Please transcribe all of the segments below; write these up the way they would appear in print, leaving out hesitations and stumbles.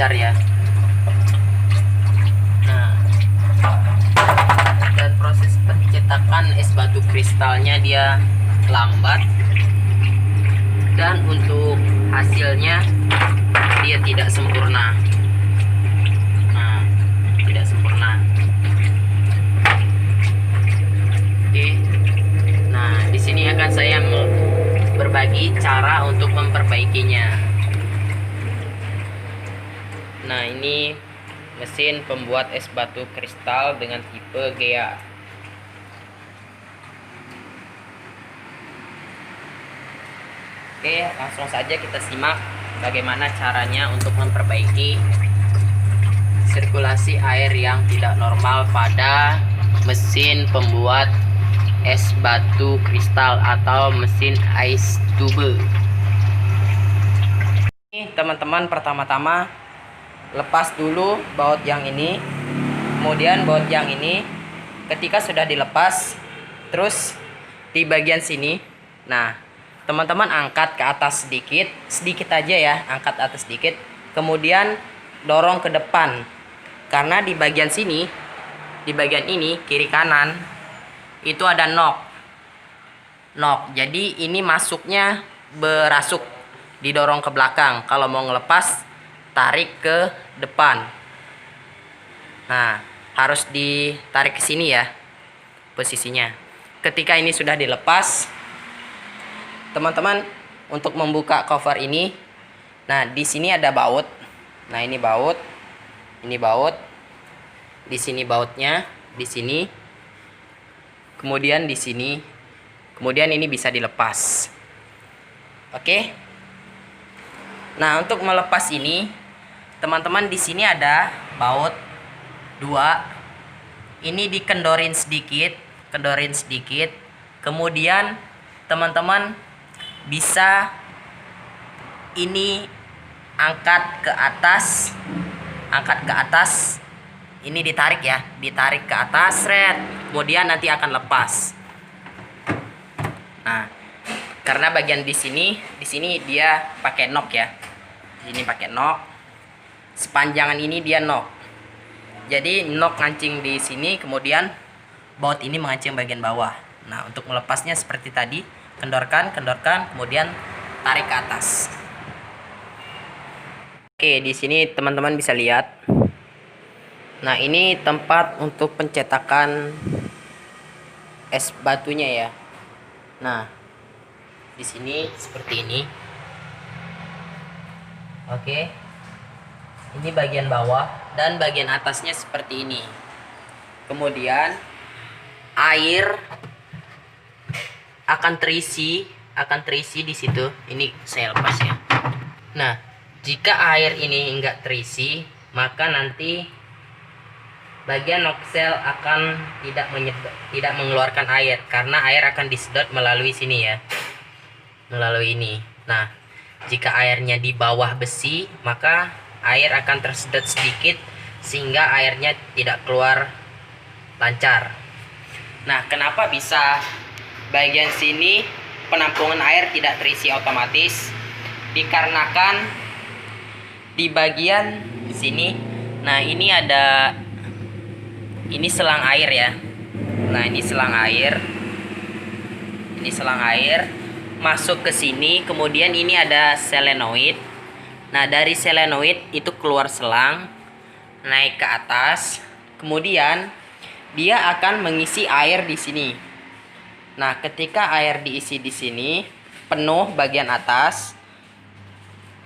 lancar ya. Nah, dan proses pencetakan es batu kristalnya dia lambat, dan untuk hasilnya dia tidak sempurna. Nah, tidak sempurna. Oke. Nah, di sini akan saya berbagi cara untuk memperbaikinya. Nah, ini mesin pembuat es batu kristal dengan tipe GEA. Oke, langsung saja kita simak bagaimana caranya untuk memperbaiki sirkulasi air yang tidak normal pada mesin pembuat es batu kristal atau mesin ice tube. Ini teman-teman, pertama-tama lepas dulu baut yang ini, kemudian baut yang ini. Ketika sudah dilepas, terus di bagian sini, nah teman-teman angkat ke atas sedikit, sedikit aja ya, angkat atas sedikit, kemudian dorong ke depan, karena di bagian sini, di bagian ini kiri kanan itu ada nok. Jadi ini masuknya berasuk, didorong ke belakang. Kalau mau ngelepas, tarik ke depan. Nah, harus ditarik ke sini ya posisinya. Ketika ini sudah dilepas, teman-teman, untuk membuka cover ini, nah di sini ada baut. Nah, ini baut, di sini bautnya, di sini, kemudian di sini, kemudian ini bisa dilepas. Oke. Nah, untuk melepas ini, teman-teman, di sini ada baut 2. Ini dikendorin sedikit, kemudian teman-teman bisa ini angkat ke atas, ini ditarik ya, ditarik ke atas, kemudian nanti akan lepas. Nah, karena bagian di sini dia pakai nok ya, ini pakai nok, sepanjangan ini dia nok, jadi nok ngancing di sini, kemudian baut ini mengancing bagian bawah. Nah, untuk melepasnya seperti tadi, kendorkan, kemudian tarik ke atas. Oke, di sini teman-teman bisa lihat. Nah, ini tempat untuk pencetakan es batunya ya. Nah, di sini seperti ini. Oke. Ini bagian bawah dan bagian atasnya seperti ini. Kemudian air akan terisi di situ. Ini saya lepas ya. Nah, jika air ini enggak terisi, maka nanti bagian nozzle akan tidak mengeluarkan air, karena air akan disedot melalui sini ya, melalui ini. Nah, jika airnya di bawah besi, maka air akan tersedot sedikit sehingga airnya tidak keluar lancar. Nah, kenapa bisa bagian sini penampungan air tidak terisi otomatis? Dikarenakan di bagian sini, nah ini ada, ini selang air ya. Nah, ini selang air masuk ke sini, kemudian ini ada selenoid. Nah, dari selenoid itu keluar selang, naik ke atas, kemudian dia akan mengisi air di sini. Nah, ketika air diisi di sini penuh bagian atas,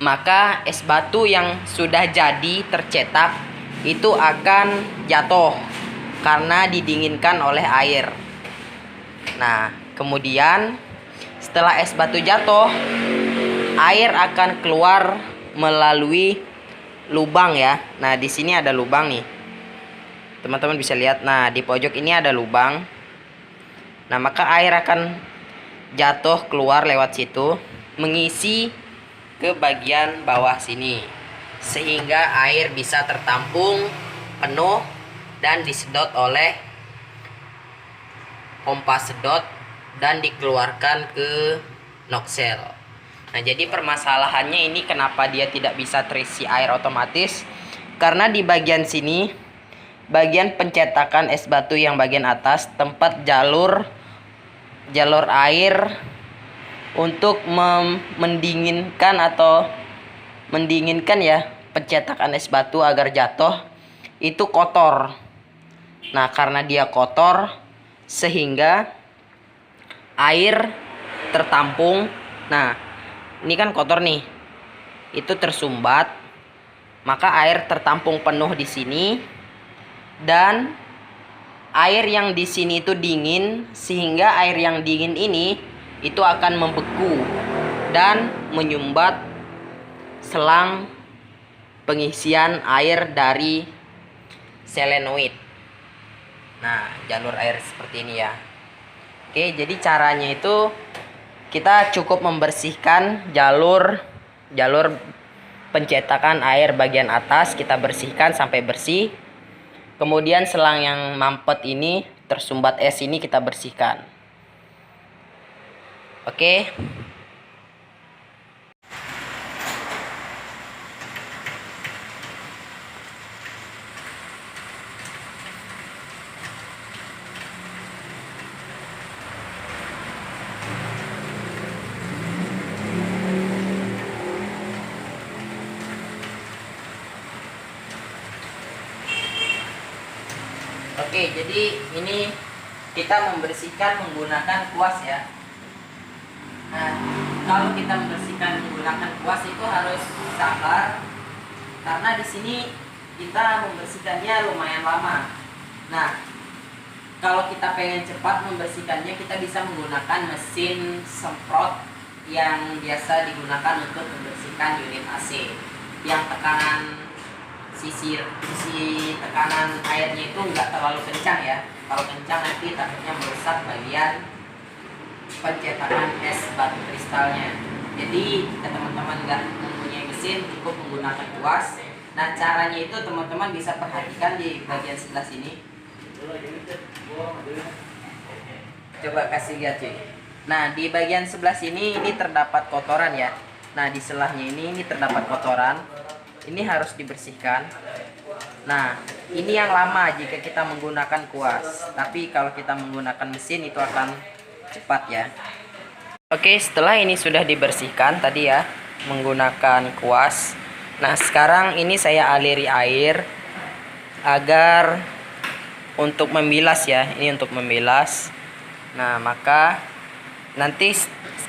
maka es batu yang sudah jadi tercetak itu akan jatuh karena didinginkan oleh air. Nah, kemudian setelah es batu jatuh, air akan keluar melalui lubang ya. Nah, di sini ada lubang nih. Teman-teman bisa lihat. Nah, di pojok ini ada lubang. Nah, maka air akan jatuh keluar lewat situ, mengisi ke bagian bawah sini, sehingga air bisa tertampung penuh dan disedot oleh pompa sedot dan dikeluarkan ke nozzle. Nah, jadi permasalahannya ini kenapa dia tidak bisa terisi air otomatis? Karena di bagian sini, bagian pencetakan es batu yang bagian atas, tempat jalur air untuk mendinginkan ya pencetakan es batu agar jatuh itu kotor. Nah, karena dia kotor sehingga air tertampung. Nah, ini kan kotor nih. Itu tersumbat. Maka air tertampung penuh di sini dan air yang di sini itu dingin, sehingga air yang dingin ini itu akan membeku dan menyumbat selang pengisian air dari selenoid. Nah, jalur air seperti ini ya. Oke, jadi caranya itu kita cukup membersihkan jalur pencetakan air bagian atas, kita bersihkan sampai bersih. Kemudian selang yang mampet ini, tersumbat es ini kita bersihkan. Oke. Oke, jadi ini kita membersihkan menggunakan kuas ya. Nah, kalau kita membersihkan menggunakan kuas itu harus sabar, karena di sini kita membersihkannya lumayan lama. Nah, kalau kita pengen cepat membersihkannya, kita bisa menggunakan mesin semprot yang biasa digunakan untuk membersihkan unit AC, yang tekanan sisi tekanan airnya itu enggak terlalu kencang ya. Kalau kencang nanti takutnya merusak bagian pencetakan es batu kristalnya. Jadi jika teman-teman nggak mempunyai mesin, cukup menggunakan kuas. Nah, caranya itu teman-teman bisa perhatikan di bagian sebelah sini. Coba kasih lihat cuy. Nah, di bagian sebelah sini ini terdapat kotoran ya. Nah, di selahnya ini terdapat kotoran. Ini harus dibersihkan. Nah, ini yang lama jika kita menggunakan kuas. Tapi kalau kita menggunakan mesin itu akan cepat ya. Oke, setelah ini sudah dibersihkan tadi ya menggunakan kuas. Nah, sekarang ini saya aliri air agar untuk membilas ya. Ini untuk membilas. Nah, maka nanti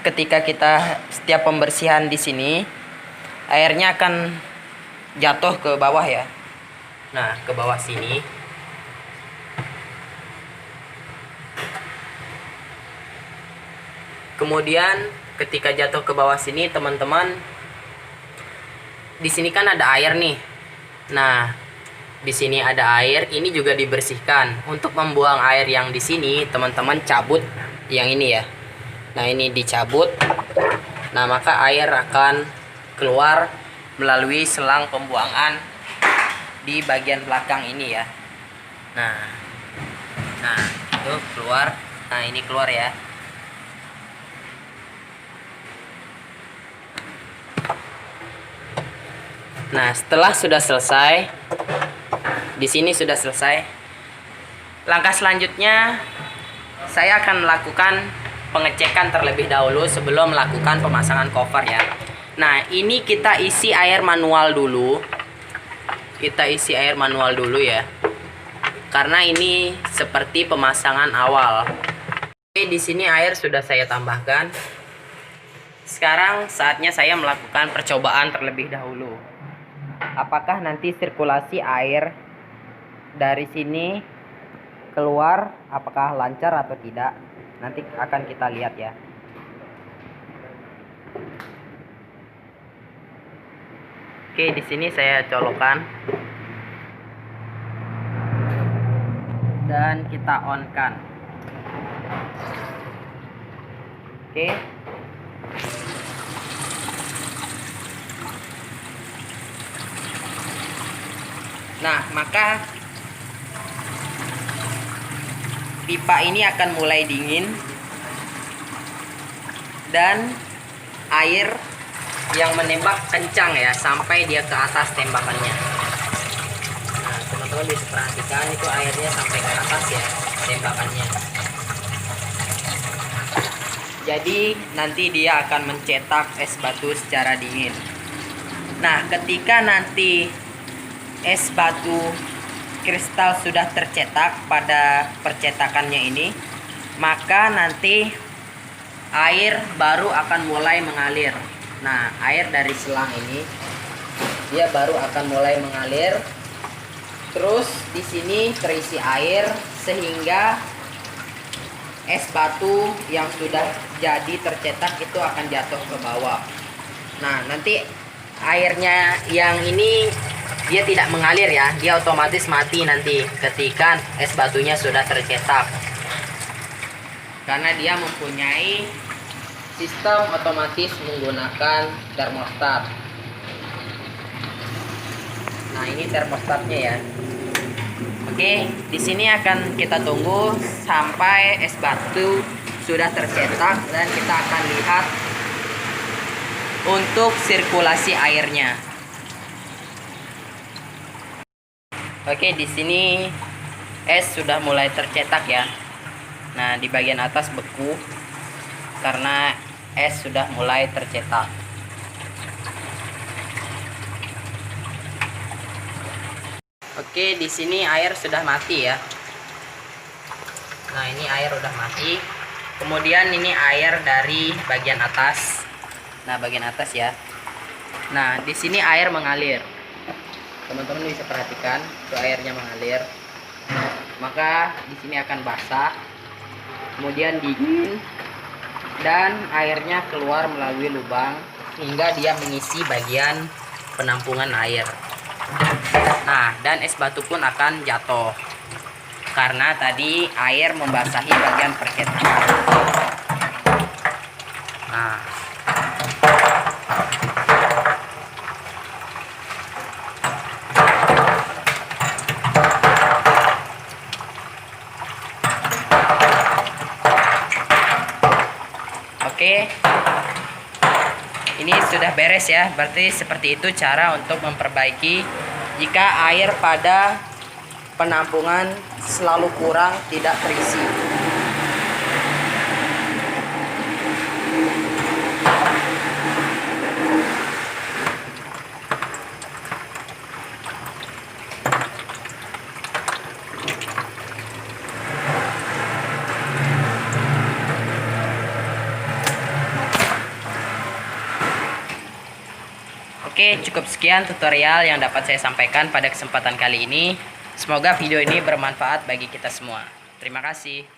ketika kita setiap pembersihan di sini, airnya akan jatuh ke bawah ya. Nah, ke bawah sini. Kemudian ketika jatuh ke bawah sini, teman-teman, di sini kan ada air nih. Nah, di sini ada air, ini juga dibersihkan. Untuk membuang air yang di sini, teman-teman cabut yang ini ya. Nah, ini dicabut. Nah, maka air akan keluar melalui selang pembuangan di bagian belakang ini ya. Nah, itu keluar. Nah, ini keluar ya. Nah, setelah sudah selesai, di sini sudah selesai. Langkah selanjutnya, saya akan melakukan pengecekan terlebih dahulu sebelum melakukan pemasangan cover ya. Nah, ini kita isi air manual dulu. Kita isi air manual dulu ya. Karena ini seperti pemasangan awal. Oke, di sini air sudah saya tambahkan. Sekarang saatnya saya melakukan percobaan terlebih dahulu. Apakah nanti sirkulasi air dari sini keluar, apakah lancar atau tidak? Nanti akan kita lihat ya. Oke, di sini saya colokkan dan kita on-kan. Oke. Nah, maka pipa ini akan mulai dingin dan air yang menembak kencang ya, sampai dia ke atas tembakannya. Nah, teman-teman bisa perhatikan itu airnya sampai ke atas ya tembakannya. Jadi nanti dia akan mencetak es batu secara dingin. Nah, ketika nanti es batu kristal sudah tercetak pada percetakannya ini, maka nanti air baru akan mulai mengalir. Nah, air dari selang ini dia baru akan mulai mengalir. Terus di sini terisi air sehingga es batu yang sudah jadi tercetak itu akan jatuh ke bawah. Nah, nanti airnya yang ini dia tidak mengalir ya, dia otomatis mati nanti ketika es batunya sudah tercetak, karena dia mempunyai sistem otomatis menggunakan termostat. Nah, ini termostatnya ya. Oke, di sini akan kita tunggu sampai es batu sudah tercetak dan kita akan lihat untuk sirkulasi airnya. Oke, di sini es sudah mulai tercetak ya. Nah, di bagian atas beku karena es sudah mulai tercetak. Oke, di sini air sudah mati ya. Nah, ini air udah mati. Kemudian ini air dari bagian atas. Nah, bagian atas ya. Nah, di sini air mengalir. Teman-teman bisa perhatikan, itu airnya mengalir. Maka di sini akan basah, kemudian dingin, dan airnya keluar melalui lubang hingga dia mengisi bagian penampungan air. Nah, dan es batu pun akan jatuh karena tadi air membasahi bagian percetakan. Nah, oke, ini sudah beres ya. Berarti seperti itu cara untuk memperbaiki jika air pada penampungan selalu kurang, tidak terisi. Oke, cukup sekian tutorial yang dapat saya sampaikan pada kesempatan kali ini. Semoga video ini bermanfaat bagi kita semua. Terima kasih.